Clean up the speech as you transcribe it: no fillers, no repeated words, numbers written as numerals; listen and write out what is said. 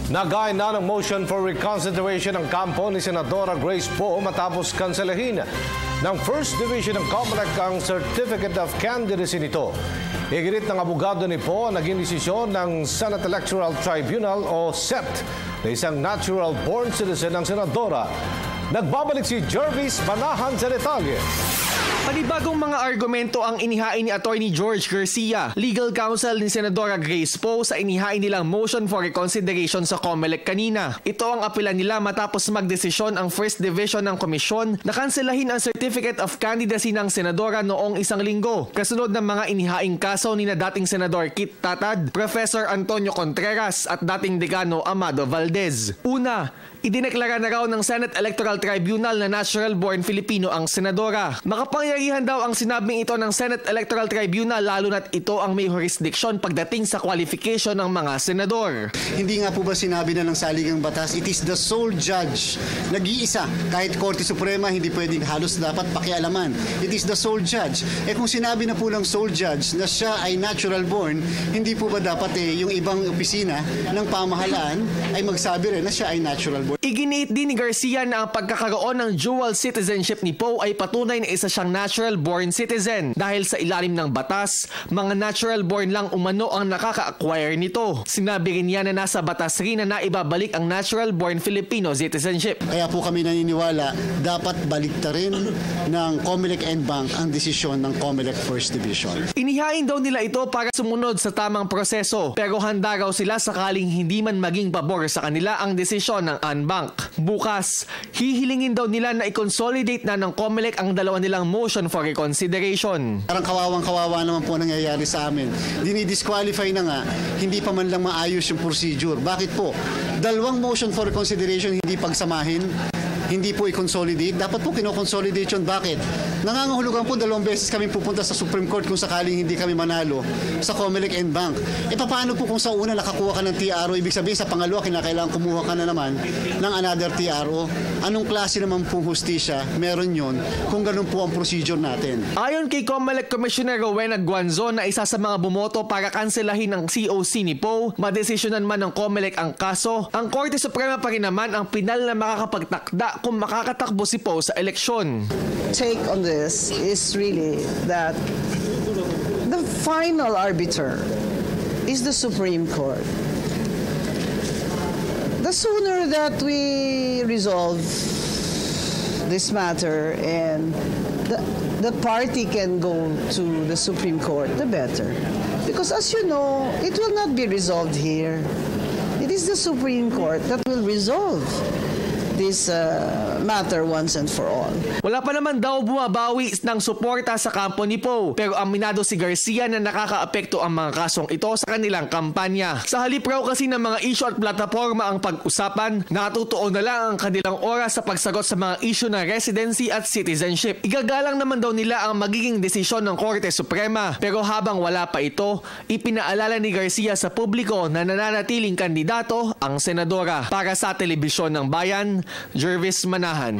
Nagay na ng motion for reconsideration ang kampo ni Senadora Grace Poe matapos kanselahin ng First Division ng COMELEC ang Certificate of Candidacy nito. Iginit ng abogado ni Poe naging desisyon ng Senate Electoral Tribunal o SET na isang natural-born citizen ng senadora. Nagbabalik si Jervis Manahan sa detalye. Panibagong mga argumento ang inihain ni Attorney George Garcia, legal counsel ni Senadora Grace Poe sa inihain nilang motion for reconsideration sa COMELEC kanina. Ito ang apilan nila matapos magdesisyon ang First Division ng komisyon na kanselahin ang Certificate of Candidacy ng senadora noong isang linggo. Kasunod ng mga inihaing kaso ni na dating Senador Kit Tatad, Professor Antonio Contreras at dating Dekano Amado Valdez. Una, idineklara na raw ng Senate Electoral Tribunal na natural-born Filipino ang senadora. Makapangyarihan daw ang sinabing ito ng Senate Electoral Tribunal lalo na't ito ang may jurisdiction pagdating sa qualification ng mga senador. Hindi nga po ba sinabi na ng saligang batas, it is the sole judge. Nag-iisa, kahit Korte Suprema hindi pwedeng halos dapat pakialaman. It is the sole judge. Kung sinabi na po ng sole judge na siya ay natural-born, hindi po ba dapat yung ibang opisina ng pamahalaan ay magsabi rin na siya ay natural-born? Iginiit din ni Garcia na ang pagkakaroon ng dual citizenship ni Poe ay patunay na isa siyang natural-born citizen. Dahil sa ilalim ng batas, mga natural-born lang umano ang nakaka-acquire nito. Sinabi rin niya na nasa batas rin na naibabalik ang natural-born Filipino citizenship. Kaya po kami naniniwala, dapat baliktarin ng COMELEC and Bank ang desisyon ng COMELEC First Division. Inihain daw nila ito para sumunod sa tamang proseso, pero handa raw sila sakaling hindi man maging pabor sa kanila ang desisyon ng Bank. Bukas, hihilingin daw nila na i-consolidate na ng COMELEC ang dalawa nilang motion for reconsideration. Parang kawawang-kawawa naman po nangyayari sa amin. Dinidisqualify na nga, hindi pa man lang maayos yung procedure. Bakit po? Dalawang motion for reconsideration hindi pagsamahin, hindi po i-consolidate. Dapat po kino-consolidate yun. Bakit? Nangangahulugan po 2 beses kami pupunta sa Supreme Court kung sakaling hindi kami manalo sa COMELEC and Bank. Paano po kung sa una nakakuha ka ng TRO, ibig sabihin sa pangalawa kinakailangan kumuha ka na naman ng another TRO? Anong klase naman pong hustisya meron yun kung ganun po ang procedure natin? Ayon kay COMELEC Commissioner Rowena Guanzon na isa sa mga bumoto para kanselahin ang COC ni Poe, madesisyonan man ng COMELEC ang kaso, ang Korte Suprema pa rin naman ang pinal na makakapagtakda kung makakatakbo si Poe sa eleksyon. Take on this is really that the final arbiter is the Supreme Court. The sooner that we resolve this matter and the party can go to the Supreme Court, the better. Because as you know, it will not be resolved here. It is the Supreme Court that will resolve this matter once and for all. Wala pa naman daw bumabawi ng suporta sa kampo ni Poe, pero aminado si Garcia na nakakaapekto ang mga kasong ito sa kanilang kampanya. Sa halip raw kasi ng mga issue at plataforma ang pag-usapan, nakatutuon na lang ang kanilang oras sa pagsagot sa mga issue ng residency at citizenship. Igagalang naman daw nila ang magiging desisyon ng Korte Suprema, pero habang wala pa ito, ipinaalala ni Garcia sa publiko na nananatiling kandidato ang senadora. Para sa Telebisyon ng Bayan, Jervis Manahan.